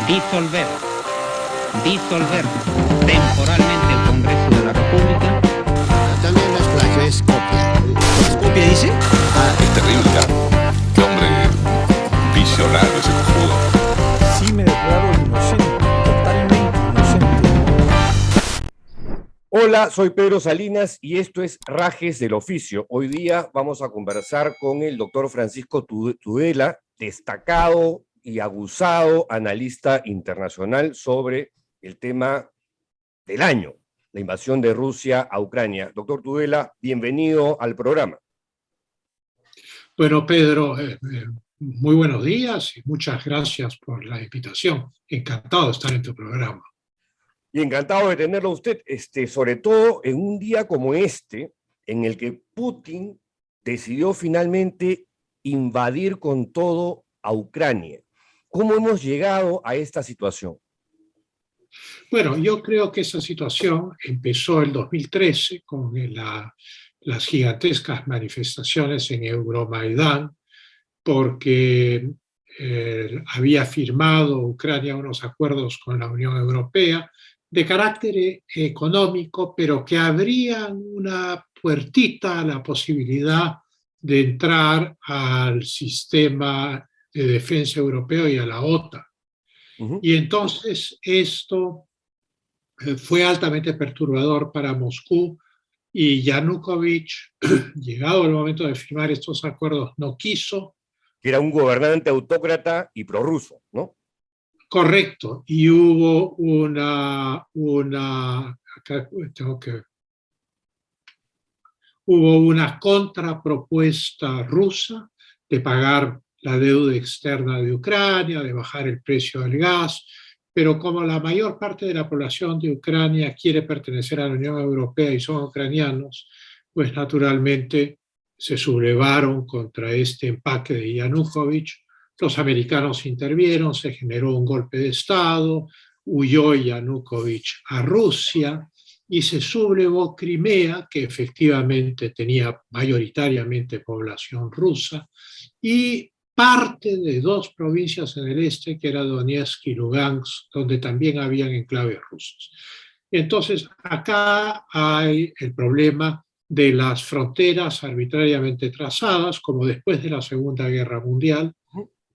Disolver, disolver temporalmente el Congreso de la República. También las playas es copia. ¿Copia dice? Es terrible, ¿ah? Qué hombre visionario ese cojudo. Sí me declaro inocente, totalmente inocente. Hola, soy Pedro Salinas y esto es Rajes del Oficio. Hoy día vamos a conversar con el doctor Francisco Tudela, destacado y aguzado analista internacional sobre el tema del año, la invasión de Rusia a Ucrania. Doctor Tudela, bienvenido al programa. Bueno, Pedro, muy buenos días y muchas gracias por la invitación. Encantado de estar en tu programa. Y encantado de tenerlo a usted, sobre todo en un día como este, en el que Putin decidió finalmente invadir con todo a Ucrania. ¿Cómo hemos llegado a esta situación? Bueno, yo creo que esa situación empezó el 2013 con las gigantescas manifestaciones en Euromaidán, porque había firmado Ucrania unos acuerdos con la Unión Europea de carácter económico, pero que abrían una puertita a la posibilidad de entrar al sistema de defensa europeo y a la OTAN. Y entonces esto fue altamente perturbador para Moscú y Yanukovych, llegado el momento de firmar estos acuerdos, no quiso. Era un gobernante autócrata y prorruso, ¿no? Correcto, y hubo hubo una contrapropuesta rusa de pagar la deuda externa de Ucrania, de bajar el precio del gas, pero como la mayor parte de la población de Ucrania quiere pertenecer a la Unión Europea y son ucranianos, pues naturalmente se sublevaron contra este empaque de Yanukovych. Los americanos intervinieron, se generó un golpe de Estado, huyó Yanukovych a Rusia y se sublevó Crimea, que efectivamente tenía mayoritariamente población rusa, y parte de dos provincias en el este, que era Donetsk y Lugansk, donde también habían enclaves rusos. Entonces, acá hay el problema de las fronteras arbitrariamente trazadas, como después de la Segunda Guerra Mundial,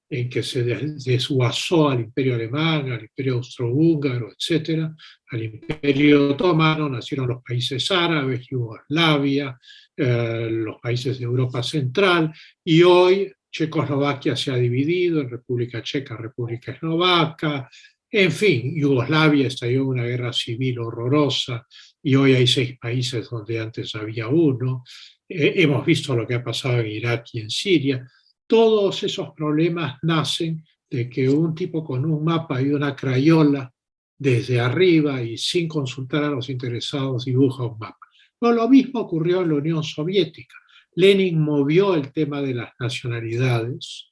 en que se desguazó al Imperio Alemán, al Imperio Austrohúngaro, etc. Al Imperio Otomano nacieron los países árabes, Yugoslavia, los países de Europa Central, y hoy Checoslovaquia se ha dividido en República Checa, República Eslovaca, en fin, Yugoslavia estalló una guerra civil horrorosa y hoy hay 6 países donde antes había uno. Hemos visto lo que ha pasado en Irak y en Siria. Todos esos problemas nacen de que un tipo con un mapa y una crayola desde arriba y sin consultar a los interesados dibuja un mapa. Pero lo mismo ocurrió en la Unión Soviética. Lenin movió el tema de las nacionalidades.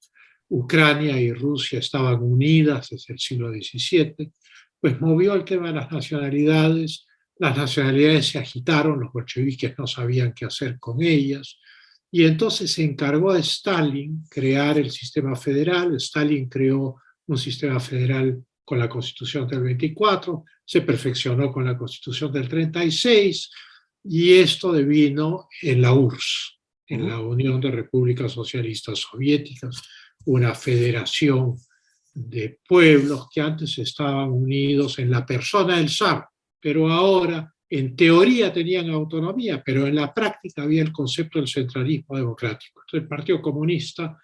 Ucrania y Rusia estaban unidas desde el siglo XVII, pues movió el tema de las nacionalidades se agitaron, los bolcheviques no sabían qué hacer con ellas, y entonces se encargó a Stalin crear el sistema federal. Stalin creó un sistema federal con la Constitución del 24, se perfeccionó con la Constitución del 36, y esto devino en la URSS, en la Unión de Repúblicas Socialistas Soviéticas, una federación de pueblos que antes estaban unidos en la persona del zar, pero ahora en teoría tenían autonomía, pero en la práctica había el concepto del centralismo democrático. Entonces, el Partido Comunista,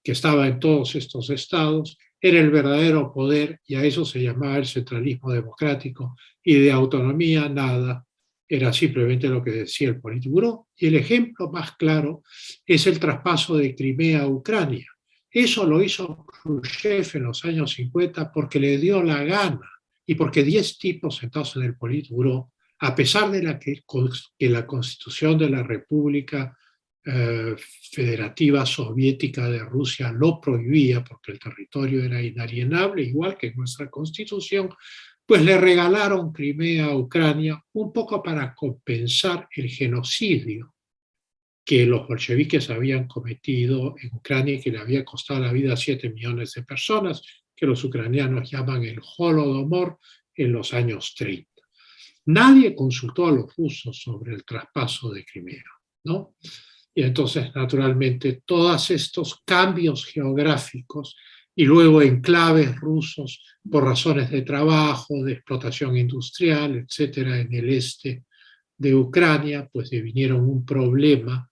que estaba en todos estos estados, era el verdadero poder, y a eso se llamaba el centralismo democrático, y de autonomía nada, era simplemente lo que decía el Politburó. Y el ejemplo más claro es el traspaso de Crimea a Ucrania. Eso lo hizo Khrushchev en los años 50 porque le dio la gana y porque 10 tipos sentados en el Politburó, a pesar de que la Constitución de la República Federativa Soviética de Rusia lo prohibía, porque el territorio era inalienable, igual que nuestra Constitución, pues le regalaron Crimea a Ucrania un poco para compensar el genocidio que los bolcheviques habían cometido en Ucrania y que le había costado la vida a 7 millones de personas, que los ucranianos llaman el Holodomor en los años 30. Nadie consultó a los rusos sobre el traspaso de Crimea, ¿no? Y entonces, naturalmente, todos estos cambios geográficos y luego enclaves rusos por razones de trabajo, de explotación industrial, etcétera, en el este de Ucrania, pues devinieron un problema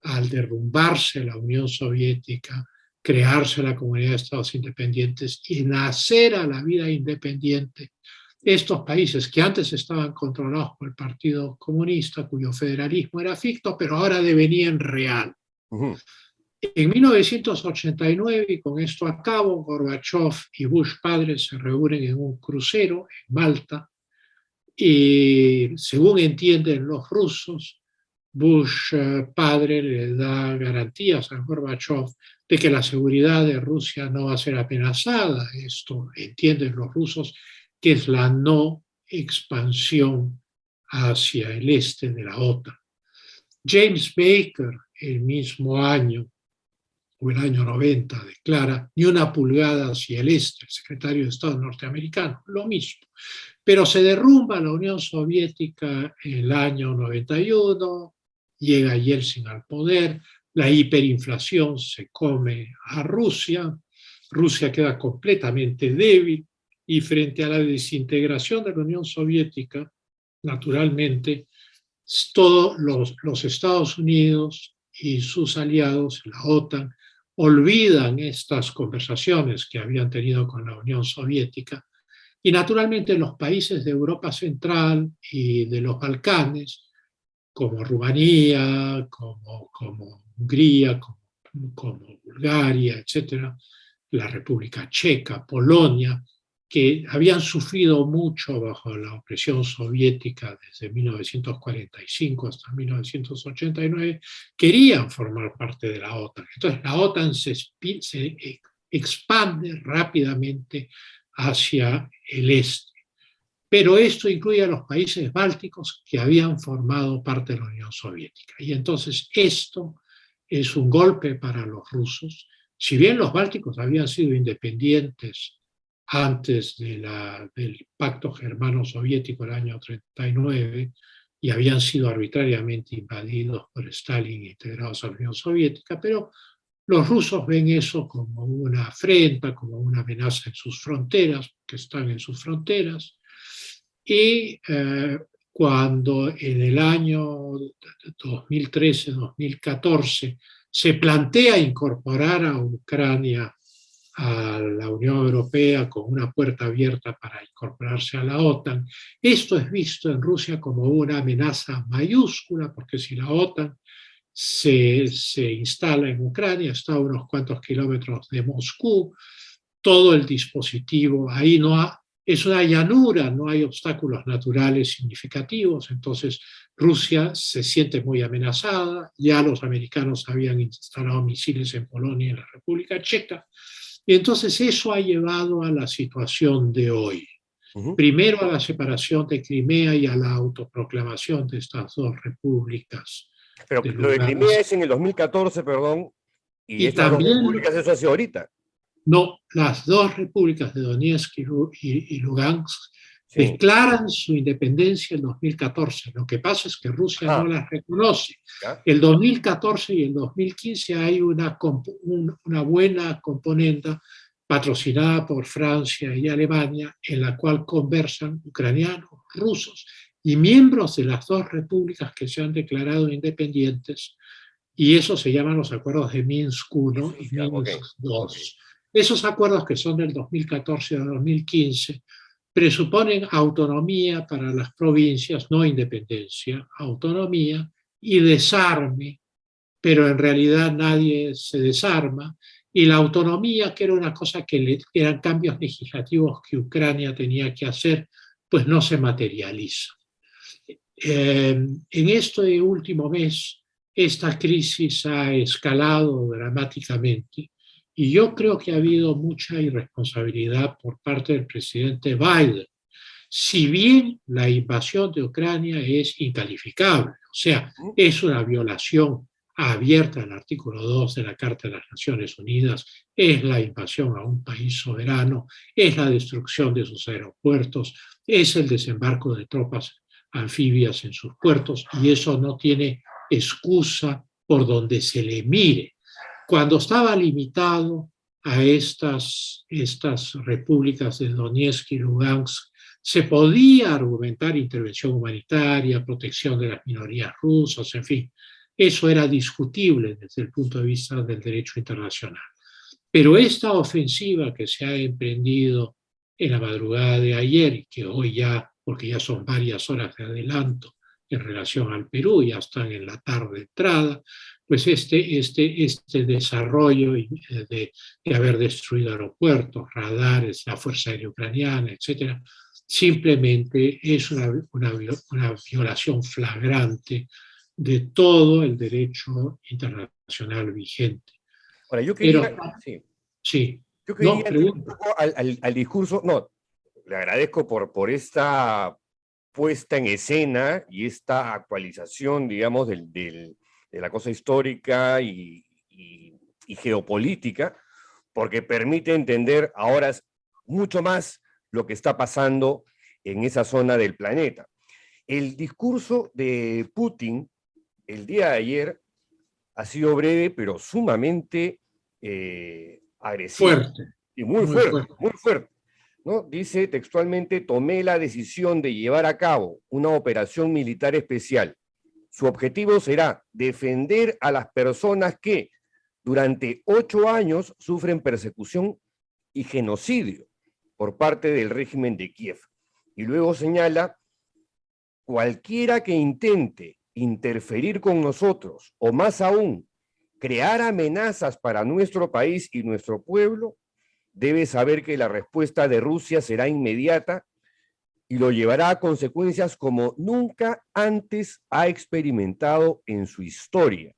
al derrumbarse la Unión Soviética, crearse la Comunidad de Estados Independientes y nacer a la vida independiente estos países que antes estaban controlados por el Partido Comunista, cuyo federalismo era ficto, pero ahora devenían real. En 1989, y con esto acabo, Gorbachev y Bush padre se reúnen en un crucero en Malta y, según entienden los rusos, Bush padre le da garantías a Gorbachev de que la seguridad de Rusia no va a ser amenazada. Esto entienden los rusos, que es la no expansión hacia el este de la OTAN. James Baker, el mismo año, o el año 90, declara ni una pulgada hacia el este, el secretario de Estado norteamericano, lo mismo. Pero se derrumba la Unión Soviética en el año 91, llega Yeltsin al poder, la hiperinflación se come a Rusia, Rusia queda completamente débil, y frente a la desintegración de la Unión Soviética, naturalmente, todos los Estados Unidos y sus aliados, la OTAN, olvidan estas conversaciones que habían tenido con la Unión Soviética, y naturalmente los países de Europa Central y de los Balcanes, como Rumanía, como Hungría, como Bulgaria, etcétera, la República Checa, Polonia, que habían sufrido mucho bajo la opresión soviética desde 1945 hasta 1989, querían formar parte de la OTAN. Entonces la OTAN se expande rápidamente hacia el este. Pero esto incluye a los países bálticos que habían formado parte de la Unión Soviética. Y entonces esto es un golpe para los rusos. Si bien los bálticos habían sido independientes antes del pacto germano-soviético del año 39 y habían sido arbitrariamente invadidos por Stalin e integrados a la Unión Soviética, pero los rusos ven eso como una afrenta, como una amenaza en sus fronteras, que están en sus fronteras, y cuando en el año 2013-2014 se plantea incorporar a Ucrania a la Unión Europea con una puerta abierta para incorporarse a la OTAN. Esto es visto en Rusia como una amenaza mayúscula, porque si la OTAN se instala en Ucrania, está a unos cuantos kilómetros de Moscú, todo el dispositivo, ahí es una llanura, no hay obstáculos naturales significativos, entonces Rusia se siente muy amenazada, ya los americanos habían instalado misiles en Polonia y en la República Checa, y entonces eso ha llevado a la situación de hoy. Primero a la separación de Crimea y a la autoproclamación de estas dos repúblicas. Pero lo de Crimea es en el 2014, perdón, y estas también, dos repúblicas eso hace ahorita. No, las dos repúblicas de Donetsk y Lugansk declaran su independencia en 2014. Lo que pasa es que Rusia no las reconoce. El 2014 y el 2015 hay una buena componenda patrocinada por Francia y Alemania en la cual conversan ucranianos, rusos y miembros de las dos repúblicas que se han declarado independientes, y eso se llaman los acuerdos de Minsk I y Minsk II. Esos acuerdos, que son del 2014 a 2015, presuponen autonomía para las provincias, no independencia, autonomía y desarme, pero en realidad nadie se desarma, y la autonomía, que era una cosa que eran cambios legislativos que Ucrania tenía que hacer, pues no se materializa. En este último mes, esta crisis ha escalado dramáticamente, y yo creo que ha habido mucha irresponsabilidad por parte del presidente Biden. Si bien la invasión de Ucrania es incalificable, o sea, es una violación abierta el artículo 2 de la Carta de las Naciones Unidas, es la invasión a un país soberano, es la destrucción de sus aeropuertos, es el desembarco de tropas anfibias en sus puertos, y eso no tiene excusa por donde se le mire. Cuando estaba limitado a estas repúblicas de Donetsk y Lugansk, se podía argumentar intervención humanitaria, protección de las minorías rusas, en fin. Eso era discutible desde el punto de vista del derecho internacional. Pero esta ofensiva que se ha emprendido en la madrugada de ayer, y que hoy ya, porque ya son varias horas de adelanto en relación al Perú, ya están en la tarde entrada, pues este desarrollo de haber destruido aeropuertos, radares, la Fuerza Aérea Ucraniana, etcétera, simplemente es una violación flagrante de todo el derecho internacional vigente. Ahora, yo quería, Pero, sí, sí, yo quería no, entrar un pregunta. poco al discurso. No, le agradezco por esta puesta en escena y esta actualización, digamos, de la cosa histórica y geopolítica, porque permite entender ahora mucho más lo que está pasando en esa zona del planeta. El discurso de Putin el día de ayer ha sido breve, pero sumamente agresivo. Fuerte. Y muy fuerte, muy fuerte. ¿No? Dice textualmente: tomé la decisión de llevar a cabo una operación militar especial. Su objetivo será defender a las personas que durante 8 años sufren persecución y genocidio por parte del régimen de Kiev. Y luego señala: cualquiera que intente interferir con nosotros, o más aún, crear amenazas para nuestro país y nuestro pueblo, debe saber que la respuesta de Rusia será inmediata y lo llevará a consecuencias como nunca antes ha experimentado en su historia.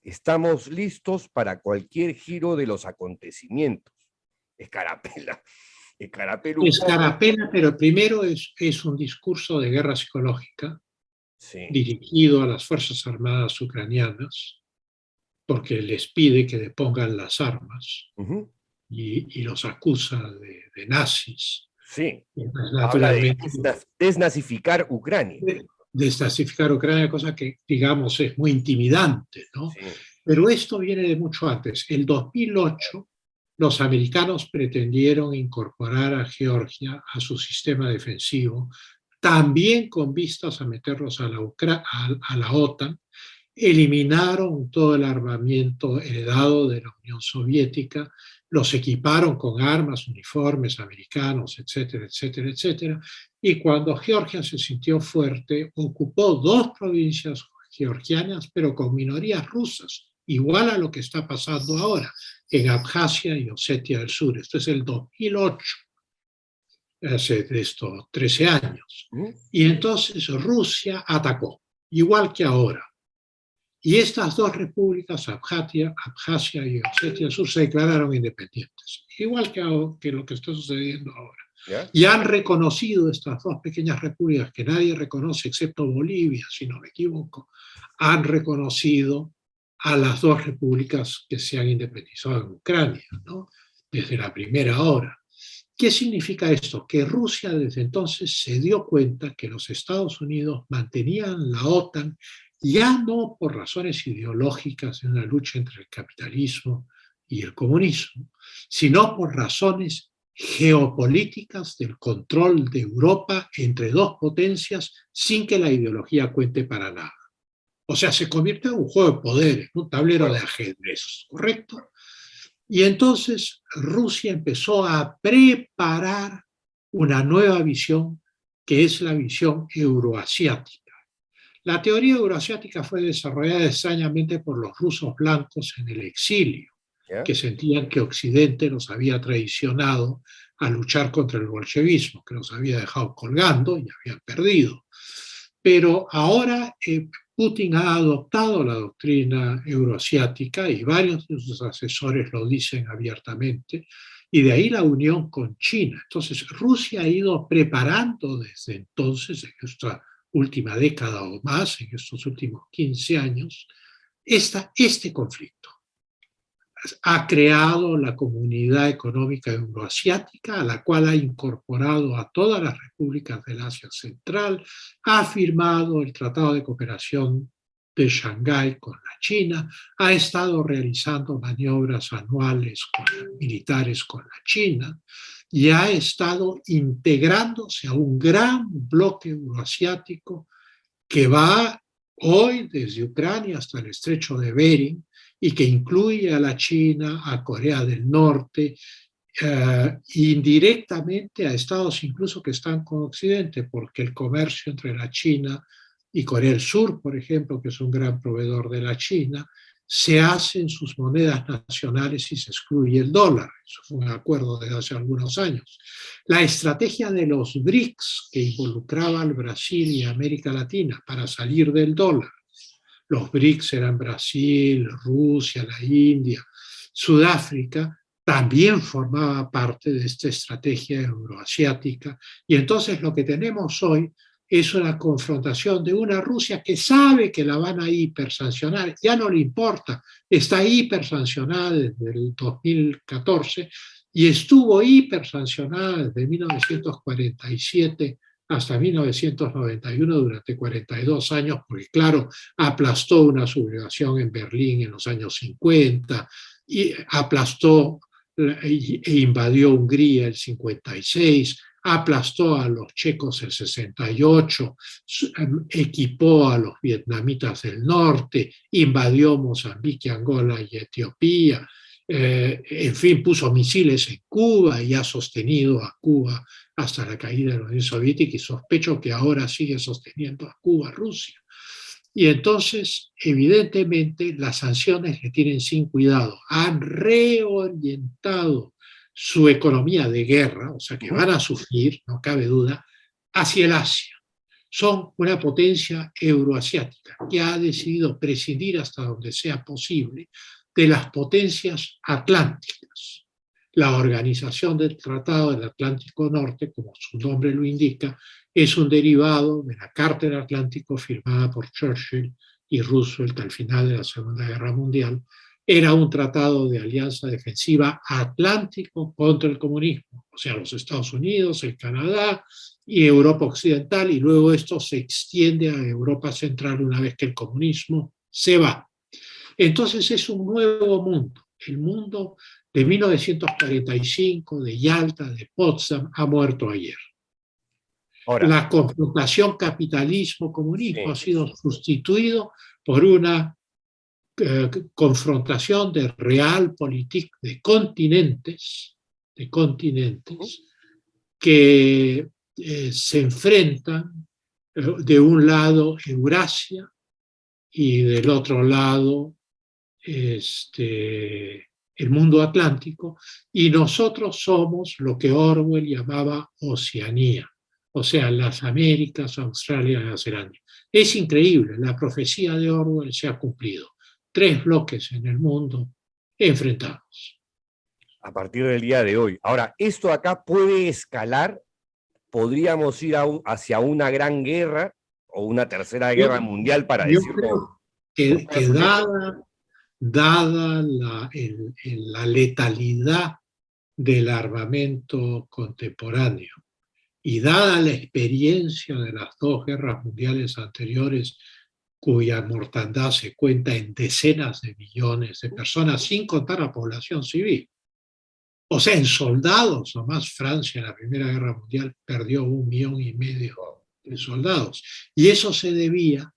Estamos listos para cualquier giro de los acontecimientos. Escarapela. Escarapela, pero primero es un discurso de guerra psicológica, sí, dirigido a las Fuerzas Armadas ucranianas, porque les pide que depongan las armas y los acusa de nazis. sí. Entonces, Habla de naturalmente, desnazificar Ucrania. desnazificar Ucrania, cosa que, digamos, es muy intimidante, ¿no? Sí. Pero esto viene de mucho antes. En 2008, los americanos pretendieron incorporar a Georgia a su sistema defensivo, también con vistas a meterlos a la OTAN. Eliminaron todo el armamento heredado de la Unión Soviética, los equiparon con armas, uniformes americanos, etcétera, etcétera, etcétera. Y cuando Georgia se sintió fuerte, ocupó 2 provincias georgianas, pero con minorías rusas, igual a lo que está pasando ahora en Abjasia y Osetia del Sur. Esto es el 2008, hace de estos 13 años. Y entonces Rusia atacó, igual que ahora. Y estas 2 repúblicas, Abjasia y Osetia del Sur, se declararon independientes, igual que lo que está sucediendo ahora. ¿Ya? Y han reconocido estas 2 pequeñas repúblicas que nadie reconoce, excepto Bolivia, si no me equivoco, han reconocido a las 2 repúblicas que se han independizado en Ucrania, ¿no? Desde la primera hora. ¿Qué significa esto? Que Rusia desde entonces se dio cuenta que los Estados Unidos mantenían la OTAN ya no por razones ideológicas de una lucha entre el capitalismo y el comunismo, sino por razones geopolíticas del control de Europa entre 2 potencias sin que la ideología cuente para nada. O sea, se convierte en un juego de poderes, un tablero de ajedrez, ¿correcto? Y entonces Rusia empezó a preparar una nueva visión, que es la visión euroasiática. La teoría euroasiática fue desarrollada extrañamente por los rusos blancos en el exilio, que sentían que Occidente los había traicionado a luchar contra el bolchevismo, que los había dejado colgando y habían perdido. Pero ahora Putin ha adoptado la doctrina euroasiática y varios de sus asesores lo dicen abiertamente, y de ahí la unión con China. Entonces Rusia ha ido preparando desde entonces, en esta última década o más, en estos últimos 15 años, Este conflicto ha creado la Comunidad Económica Euroasiática, a la cual ha incorporado a todas las repúblicas del Asia Central, ha firmado el Tratado de Cooperación de Shanghái con la China, ha estado realizando maniobras anuales militares con la China y ha estado integrándose a un gran bloque euroasiático que va hoy desde Ucrania hasta el estrecho de Bering y que incluye a la China, a Corea del Norte, indirectamente a estados incluso que están con Occidente, porque el comercio entre la China y Corea del Sur, por ejemplo, que es un gran proveedor de la China, se hace en sus monedas nacionales y se excluye el dólar. Eso fue un acuerdo desde hace algunos años. La estrategia de los BRICS, que involucraba al Brasil y América Latina para salir del dólar. Los BRICS eran Brasil, Rusia, la India, Sudáfrica, también formaba parte de esta estrategia euroasiática. Y entonces lo que tenemos hoy es una confrontación de una Rusia que sabe que la van a hipersancionar, ya no le importa, está hipersancionada desde el 2014 y estuvo hipersancionada desde 1947 hasta 1991 durante 42 años, porque claro, aplastó una sublevación en Berlín en los años 50 y aplastó e invadió Hungría el 56, aplastó a los checos el 68, equipó a los vietnamitas del norte, invadió Mozambique, Angola y Etiopía, en fin, puso misiles en Cuba y ha sostenido a Cuba hasta la caída de la Unión Soviética y sospecho que ahora sigue sosteniendo a Cuba, Rusia. Y entonces, evidentemente, las sanciones le tienen sin cuidado, han reorientado su economía de guerra, o sea que van a sufrir, no cabe duda, hacia el Asia. Son una potencia euroasiática que ha decidido prescindir hasta donde sea posible de las potencias atlánticas. La Organización del Tratado del Atlántico Norte, como su nombre lo indica, es un derivado de la Carta del Atlántico firmada por Churchill y Roosevelt al final de la Segunda Guerra Mundial. Era un tratado de alianza defensiva atlántico contra el comunismo, o sea, los Estados Unidos, el Canadá y Europa Occidental, y luego esto se extiende a Europa Central una vez que el comunismo se va. Entonces es un nuevo mundo. El mundo de 1945, de Yalta, de Potsdam, ha muerto ayer. Ahora, la confrontación capitalismo-comunismo ha sido sustituido por una confrontación de realpolitik de continentes que se enfrentan de un lado Eurasia y del otro lado el mundo atlántico, y nosotros somos lo que Orwell llamaba Oceanía, o sea, las Américas, Australia y Nueva Zelanda. Es increíble, la profecía de Orwell se ha cumplido. 3 bloques en el mundo enfrentados. A partir del día de hoy. Ahora, ¿esto acá puede escalar? ¿Podríamos ir hacia una gran guerra o una tercera guerra mundial para decirlo? Que dada la letalidad del armamento contemporáneo y dada la experiencia de las 2 guerras mundiales anteriores, cuya mortandad se cuenta en decenas de millones de personas, sin contar a población civil. O sea, en soldados, nomás Francia en la Primera Guerra Mundial perdió 1,5 millones de soldados. Y eso se debía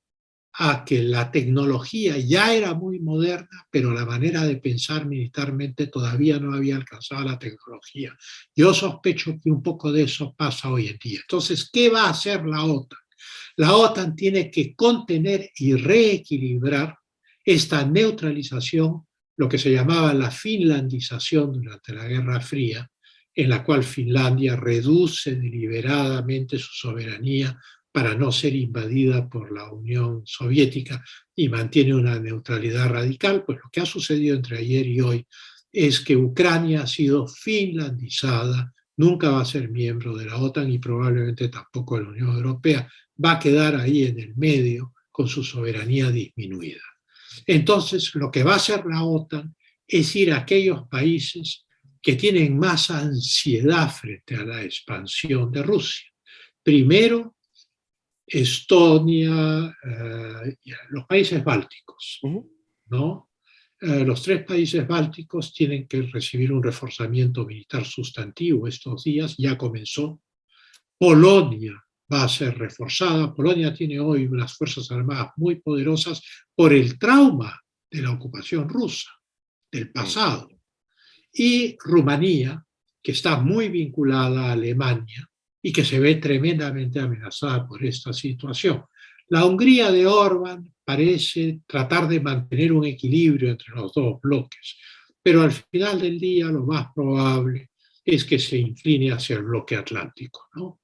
a que la tecnología ya era muy moderna, pero la manera de pensar militarmente todavía no había alcanzado la tecnología. Yo sospecho que un poco de eso pasa hoy en día. Entonces, ¿qué va a hacer la OTAN? La OTAN tiene que contener y reequilibrar esta neutralización, lo que se llamaba la finlandización durante la Guerra Fría, en la cual Finlandia reduce deliberadamente su soberanía para no ser invadida por la Unión Soviética y mantiene una neutralidad radical. Pues lo que ha sucedido entre ayer y hoy es que Ucrania ha sido finlandizada, nunca va a ser miembro de la OTAN y probablemente tampoco de la Unión Europea, va a quedar ahí en el medio con su soberanía disminuida. Entonces, lo que va a hacer la OTAN es ir a aquellos países que tienen más ansiedad frente a la expansión de Rusia. Primero, Estonia, los países bálticos, ¿no? Los 3 países bálticos tienen que recibir un reforzamiento militar sustantivo estos días, ya comenzó. Polonia va a ser reforzada. Polonia tiene hoy unas fuerzas armadas muy poderosas por el trauma de la ocupación rusa del pasado. Y Rumanía, que está muy vinculada a Alemania y que se ve tremendamente amenazada por esta situación. La Hungría de Orbán parece tratar de mantener un equilibrio entre los dos bloques, pero al final del día lo más probable es que se incline hacia el bloque atlántico, ¿no?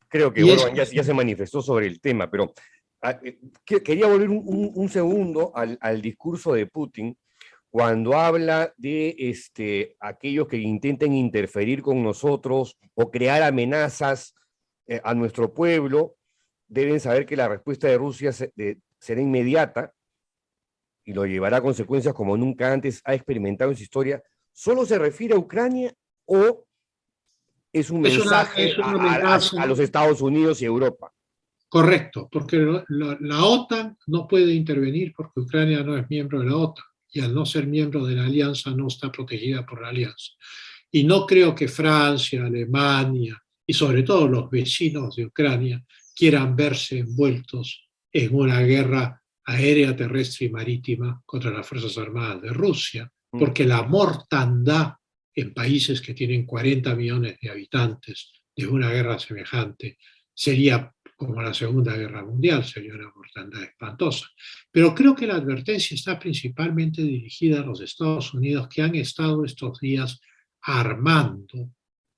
Creo que Orbán ya se manifestó sobre el tema, pero quería volver un segundo al discurso de Putin cuando habla de aquellos que intenten interferir con nosotros o crear amenazas a nuestro pueblo. Deben saber que la respuesta de Rusia será inmediata y lo llevará a consecuencias como nunca antes ha experimentado en su historia. ¿Solo se refiere a Ucrania o es un mensaje a los Estados Unidos y Europa? Correcto, porque la OTAN no puede intervenir porque Ucrania no es miembro de la OTAN y al no ser miembro de la alianza no está protegida por la alianza. Y no creo que Francia, Alemania y sobre todo los vecinos de Ucrania quieran verse envueltos en una guerra aérea, terrestre y marítima contra las Fuerzas Armadas de Rusia, porque la mortandad en países que tienen 40 millones de habitantes de una guerra semejante sería como la Segunda Guerra Mundial, sería una mortandad espantosa. Pero creo que la advertencia está principalmente dirigida a los Estados Unidos, que han estado estos días armando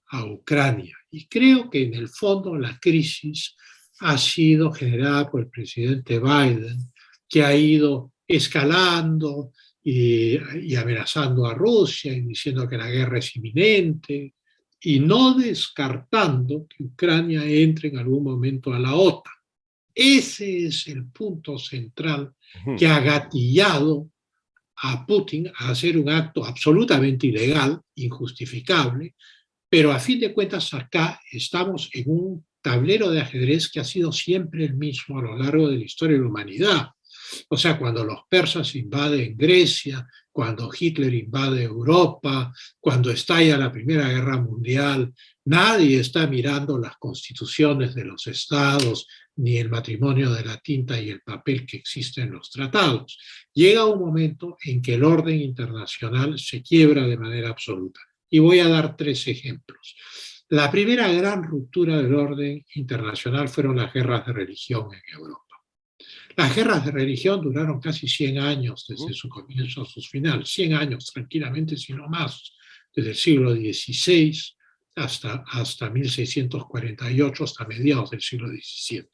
a Ucrania. Y creo que en el fondo la crisis ha sido generada por el presidente Biden, que ha ido escalando y amenazando a Rusia y diciendo que la guerra es inminente, y no descartando que Ucrania entre en algún momento a la OTAN. Ese es el punto central que ha gatillado a Putin a hacer un acto absolutamente ilegal, injustificable, pero a fin de cuentas acá estamos en un tablero de ajedrez que ha sido siempre el mismo a lo largo de la historia de la humanidad. O sea, cuando los persas invaden Grecia, cuando Hitler invade Europa, cuando estalla la Primera Guerra Mundial, nadie está mirando las constituciones de los estados, ni el matrimonio de la tinta y el papel que existe en los tratados. Llega un momento en que el orden internacional se quiebra de manera absoluta. Y voy a dar 3 ejemplos. La primera gran ruptura del orden internacional fueron las guerras de religión en Europa. Las guerras de religión duraron casi 100 años desde su comienzo a su final, 100 años tranquilamente, si no más, desde el siglo XVI hasta 1648, hasta mediados del siglo XVII.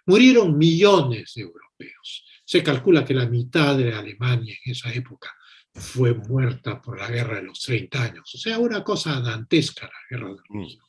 Murieron millones de europeos. Se calcula que la mitad de Alemania en esa época fue muerta por la guerra de los 30 años. O sea, una cosa dantesca la guerra de religión.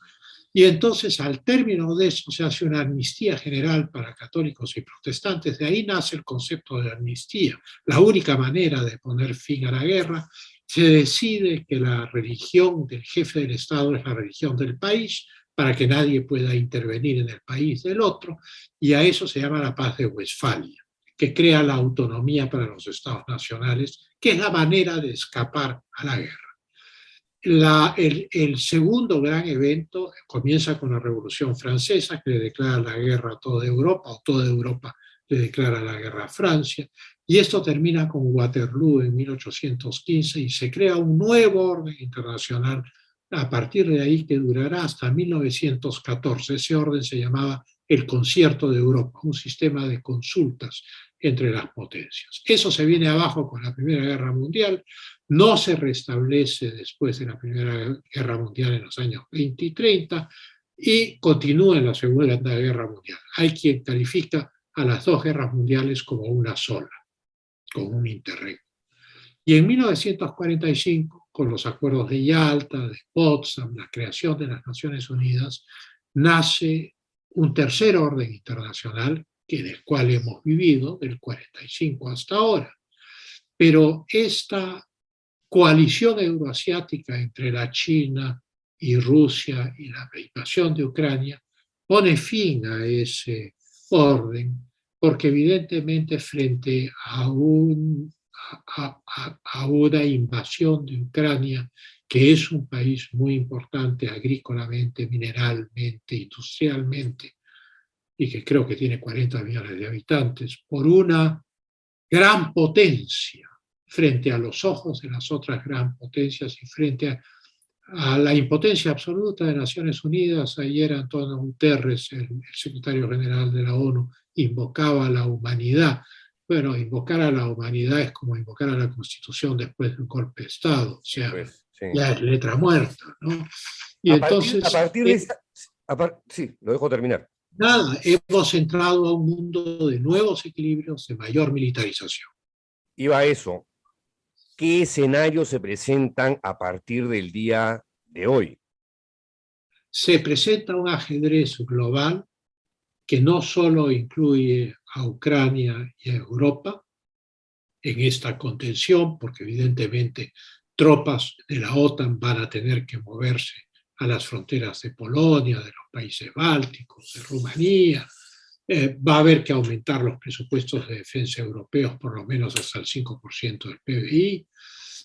Y entonces, al término de eso, se hace una amnistía general para católicos y protestantes. De ahí nace el concepto de amnistía. La única manera de poner fin a la guerra. Se decide que la religión del jefe del Estado es la religión del país, para que nadie pueda intervenir en el país del otro, y a eso se llama la Paz de Westfalia, que crea la autonomía para los estados nacionales, que es la manera de escapar a la guerra. El segundo gran evento comienza con la Revolución Francesa, que le declara la guerra a toda Europa, o toda Europa le declara la guerra a Francia, y esto termina con Waterloo en 1815 y se crea un nuevo orden internacional a partir de ahí que durará hasta 1914. Ese orden se llamaba el Concierto de Europa, un sistema de consultas entre las potencias. Eso se viene abajo con la Primera Guerra Mundial, no se restablece después de la Primera Guerra Mundial en los años 20 y 30 y continúa en la Segunda Guerra Mundial. Hay quien califica a las 2 guerras mundiales como una sola, como un interregno. Y en 1945, con los acuerdos de Yalta, de Potsdam, la creación de las Naciones Unidas, nace un tercer orden internacional, que del cual hemos vivido del 45 hasta ahora. pero esta coalición euroasiática entre la China y Rusia y la invasión de Ucrania pone fin a ese orden, porque evidentemente frente a una invasión de Ucrania, que es un país muy importante agrícolamente, mineralmente, industrialmente, y que creo que tiene 40 millones de habitantes, por una gran potencia frente a los ojos de las otras gran potencias y frente a la impotencia absoluta de Naciones Unidas. Ayer Antonio Guterres, el secretario general de la ONU, invocaba a la humanidad. Bueno, invocar a la humanidad es como invocar a la Constitución después de un golpe de Estado, o sea, Pues, sí. ya es letra muerta, ¿no? Y A entonces, partir de esa... sí, lo dejo terminar. nada, hemos entrado a un mundo de nuevos equilibrios, de mayor militarización. Iba a eso. ¿Qué escenarios se presentan a partir del día de hoy? Se presenta un ajedrez global que no solo incluye a Ucrania y a Europa en esta contención, porque evidentemente tropas de la OTAN van a tener que moverse a las fronteras de Polonia, de los países bálticos, de Rumanía. Va a haber que aumentar los presupuestos de defensa europeos por lo menos hasta el 5% del PBI,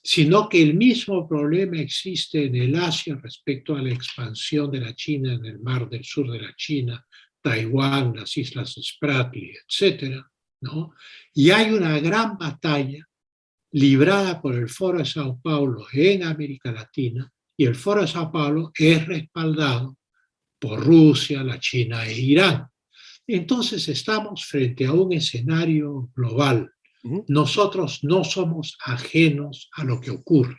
sino que el mismo problema existe en el Asia respecto a la expansión de la China en el mar del sur de la China, Taiwán, las islas Spratly, etcétera, ¿no? Y hay una gran batalla librada por el Foro de Sao Paulo en América Latina, y el Foro de Sao Paulo es respaldado por Rusia, la China e Irán. Entonces estamos frente a un escenario global. Nosotros no somos ajenos a lo que ocurre.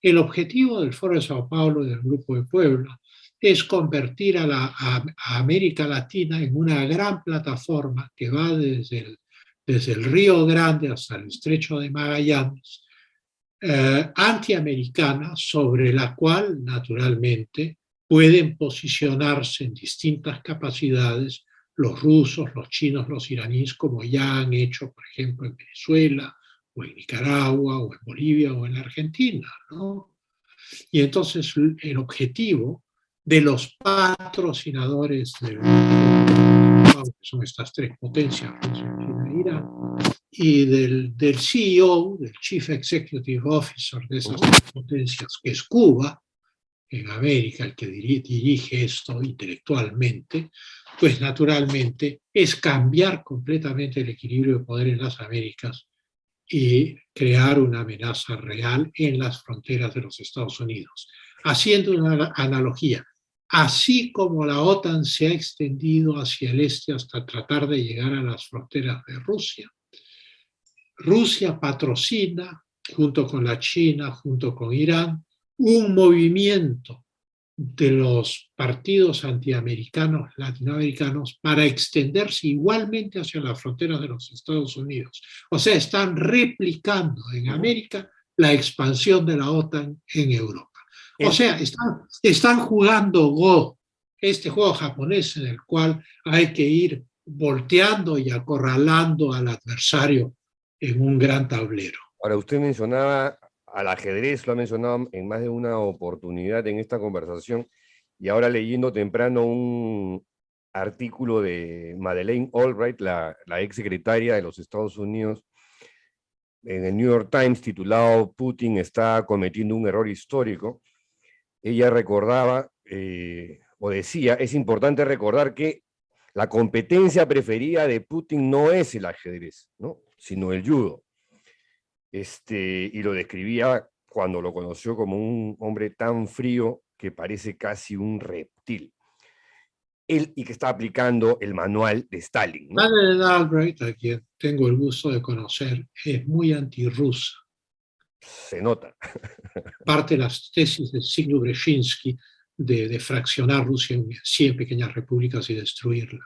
El objetivo del Foro de Sao Paulo y del Grupo de Puebla es convertir a América Latina en una gran plataforma que va desde el Río Grande hasta el Estrecho de Magallanes, antiamericana, sobre la cual naturalmente pueden posicionarse en distintas capacidades los rusos, los chinos, los iraníes, como ya han hecho, por ejemplo, en Venezuela, o en Nicaragua, o en Bolivia, o en la Argentina, ¿no? Y entonces el objetivo de los patrocinadores del que son estas tres potencias, Rusia, China e Irán, y del CEO, del Chief Executive Officer de esas tres potencias, que es Cuba, en América, el que dirige esto intelectualmente, pues naturalmente es cambiar completamente el equilibrio de poder en las Américas y crear una amenaza real en las fronteras de los Estados Unidos. Haciendo una analogía, así como la OTAN se ha extendido hacia el este hasta tratar de llegar a las fronteras de Rusia, Rusia patrocina, junto con la China, junto con Irán, un movimiento de los partidos antiamericanos latinoamericanos para extenderse igualmente hacia las fronteras de los Estados Unidos. O sea, están replicando en América la expansión de la OTAN en Europa. O sea, están jugando Go, este juego japonés en el cual hay que ir volteando y acorralando al adversario en un gran tablero. Ahora, usted mencionaba al ajedrez, lo ha mencionado en más de una oportunidad en esta conversación, y ahora leyendo temprano un artículo de Madeleine Albright, la ex secretaria de los Estados Unidos, en el New York Times, titulado "Putin está cometiendo un error histórico". Ella recordaba, o decía, es importante recordar que la competencia preferida de Putin no es el ajedrez, ¿no?, sino el judo. Y lo describía cuando lo conoció como un hombre tan frío que parece casi un reptil. Y que está aplicando el manual de Stalin, ¿no? Madeleine Albright, a quien tengo el gusto de conocer, es muy antirrusa. Se nota. Parte de las tesis de Zbigniew Brzezinski de fraccionar Rusia en 100 pequeñas repúblicas y destruirla.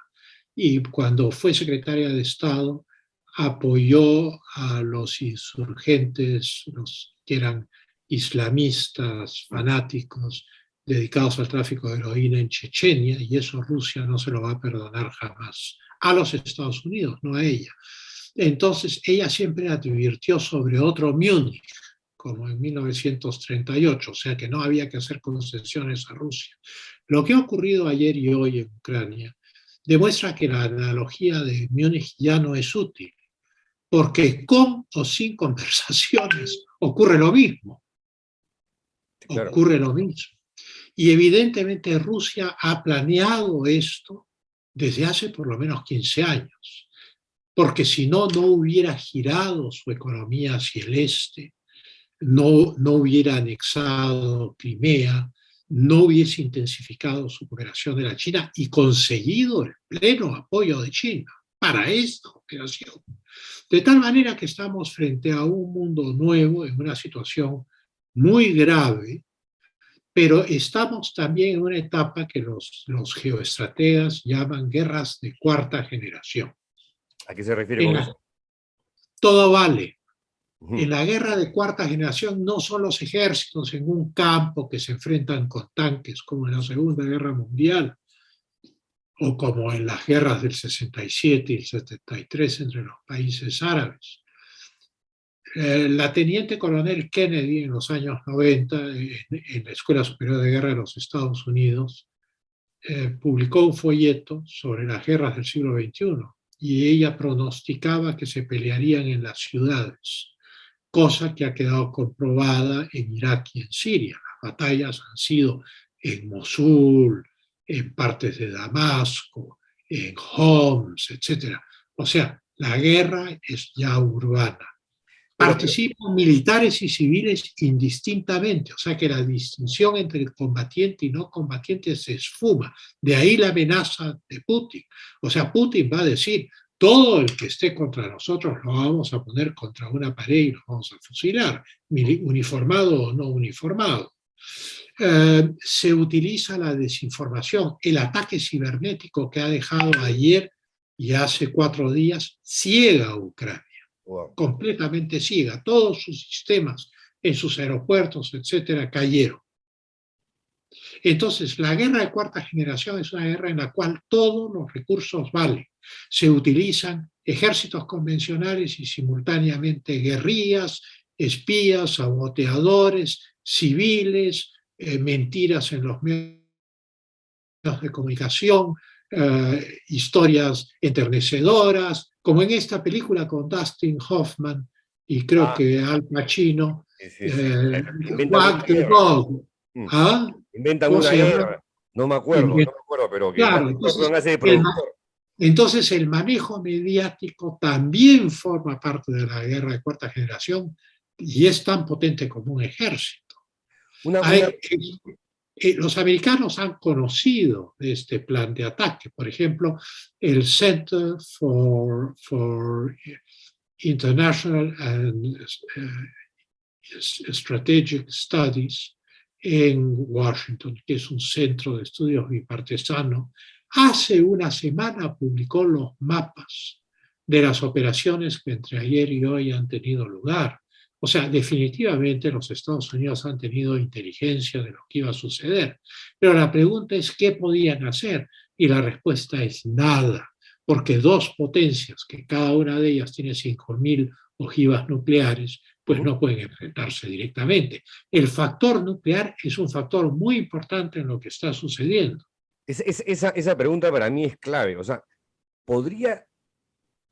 Y cuando fue secretaria de Estado, apoyó a los insurgentes, los que eran islamistas, fanáticos, dedicados al tráfico de heroína en Chechenia, y eso Rusia no se lo va a perdonar jamás. A los Estados Unidos, no a ella. Entonces ella siempre advirtió sobre otro Múnich, como en 1938, o sea que no había que hacer concesiones a Rusia. Lo que ha ocurrido ayer y hoy en Ucrania demuestra que la analogía de Múnich ya no es útil, porque con o sin conversaciones ocurre lo mismo. Claro. Ocurre lo mismo. Y evidentemente Rusia ha planeado esto desde hace por lo menos 15 años, porque si no, no hubiera girado su economía hacia el este, no hubiera anexado Crimea, no hubiese intensificado su cooperación de la China y conseguido el pleno apoyo de China para esta operación. De tal manera que estamos frente a un mundo nuevo, en una situación muy grave, pero estamos también en una etapa que los geoestrategas llaman guerras de cuarta generación. ¿A qué se refiere con eso? Todo vale. Ujú. En la guerra de cuarta generación no son los ejércitos en un campo que se enfrentan con tanques, como en la Segunda Guerra Mundial, o como en las guerras del 67 y el 73 entre los países árabes. La teniente coronel Kennedy en los años 90, en la Escuela Superior de Guerra de los Estados Unidos, publicó un folleto sobre las guerras del siglo XXI y ella pronosticaba que se pelearían en las ciudades, cosa que ha quedado comprobada en Irak y en Siria. Las batallas han sido en Mosul, en partes de Damasco, en Homs, etc. O sea, la guerra es ya urbana. Participan militares y civiles indistintamente, o sea que la distinción entre el combatiente y no combatiente se esfuma. De ahí la amenaza de Putin. O sea, Putin va a decir, todo el que esté contra nosotros lo vamos a poner contra una pared y lo vamos a fusilar, uniformado o no uniformado. Se utiliza la desinformación, el ataque cibernético que ha dejado ayer y hace 4 días ciega a Ucrania. Wow. Completamente ciega. Todos sus sistemas en sus aeropuertos, etcétera, cayeron. Entonces, la guerra de cuarta generación es una guerra en la cual todos los recursos valen. Se utilizan ejércitos convencionales y simultáneamente guerrillas, espías, saboteadores, civiles, mentiras en los medios de comunicación, historias enternecedoras, como en esta película con Dustin Hoffman y creo que Al Pacino, Wag the Dog. ¿Ah? Inventan una guerra, no me acuerdo, pero que claro, hace de productor. Entonces el manejo mediático también forma parte de la guerra de cuarta generación y es tan potente como un ejército. Los americanos han conocido este plan de ataque. Por ejemplo, el Center for International and Strategic Studies en Washington, que es un centro de estudios bipartisano, hace una semana publicó los mapas de las operaciones que entre ayer y hoy han tenido lugar. O sea, definitivamente los Estados Unidos han tenido inteligencia de lo que iba a suceder. Pero la pregunta es, ¿qué podían hacer? Y la respuesta es nada, porque 2 potencias, que cada una de ellas tiene 5.000 ojivas nucleares, pues no pueden enfrentarse directamente. El factor nuclear es un factor muy importante en lo que está sucediendo. Esa pregunta para mí es clave. O sea, ¿podría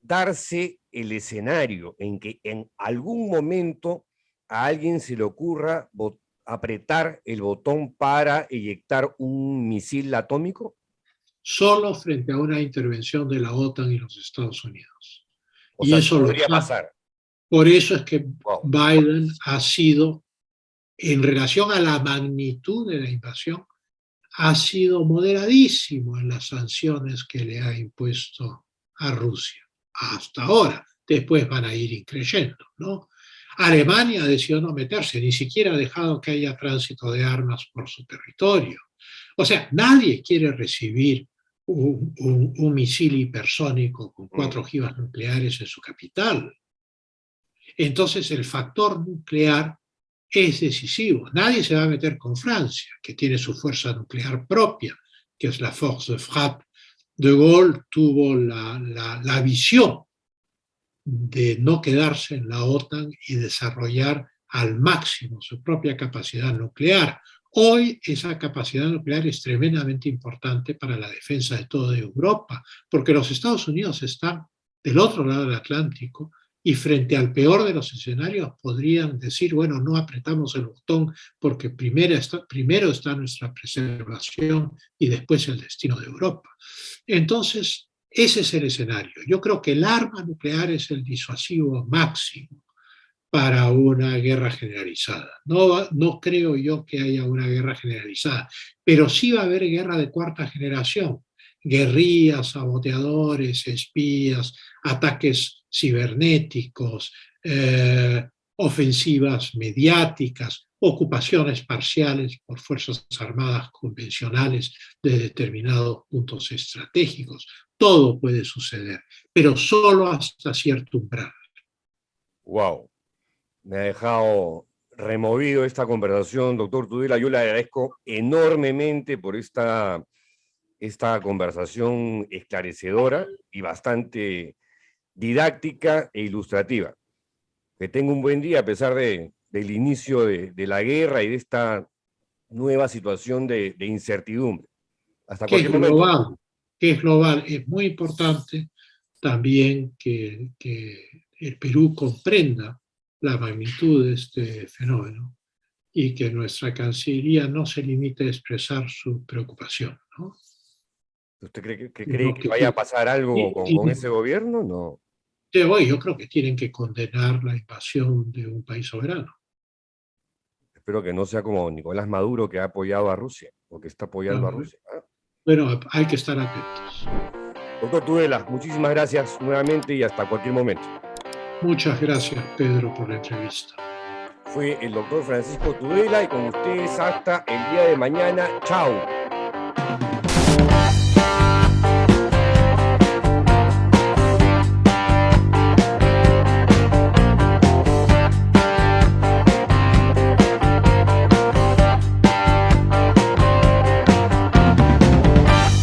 darse el escenario en que en algún momento a alguien se le ocurra apretar el botón para eyectar un misil atómico? Solo frente a una intervención de la OTAN y los Estados Unidos. O y sea, eso podría pasar. Por eso es que Biden ha sido, en relación a la magnitud de la invasión, ha sido moderadísimo en las sanciones que le ha impuesto a Rusia. Hasta ahora, después van a ir increyendo, ¿no? Alemania decidió no meterse, ni siquiera ha dejado que haya tránsito de armas por su territorio. O sea, nadie quiere recibir un misil hipersónico con 4 ojivas nucleares en su capital. Entonces, el factor nuclear es decisivo. Nadie se va a meter con Francia, que tiene su fuerza nuclear propia, que es la Force de Frappe. De Gaulle tuvo la visión de no quedarse en la OTAN y desarrollar al máximo su propia capacidad nuclear. Hoy esa capacidad nuclear es tremendamente importante para la defensa de toda Europa, porque los Estados Unidos están del otro lado del Atlántico y frente al peor de los escenarios podrían decir, bueno, no apretamos el botón porque primero está nuestra preservación y después el destino de Europa. Entonces, ese es el escenario. Yo creo que el arma nuclear es el disuasivo máximo para una guerra generalizada. No creo yo que haya una guerra generalizada, pero sí va a haber guerra de cuarta generación. Guerrillas, saboteadores, espías, ataques cibernéticos, ofensivas mediáticas, ocupaciones parciales por fuerzas armadas convencionales de determinados puntos estratégicos. Todo puede suceder, pero solo hasta cierto umbral. Wow, me ha dejado removido esta conversación, doctor Tudela. Yo le agradezco enormemente por esta conversación esclarecedora y bastante didáctica e ilustrativa. Que tenga un buen día a pesar del inicio de la guerra y de esta nueva situación de incertidumbre. Hasta cualquier momento. Que es global. Es muy importante también que el Perú comprenda la magnitud de este fenómeno y que nuestra Cancillería no se limite a expresar su preocupación, ¿no? ¿Usted cree que vaya a pasar algo con ese gobierno? No. Yo creo que tienen que condenar la invasión de un país soberano. Espero que no sea como Nicolás Maduro, que ha apoyado a Rusia, o que está apoyando a Rusia. Bueno, hay que estar atentos. Doctor Tudela, muchísimas gracias nuevamente y hasta cualquier momento. Muchas gracias, Pedro, por la entrevista. Fue el doctor Francisco Tudela y con ustedes hasta el día de mañana. Chao.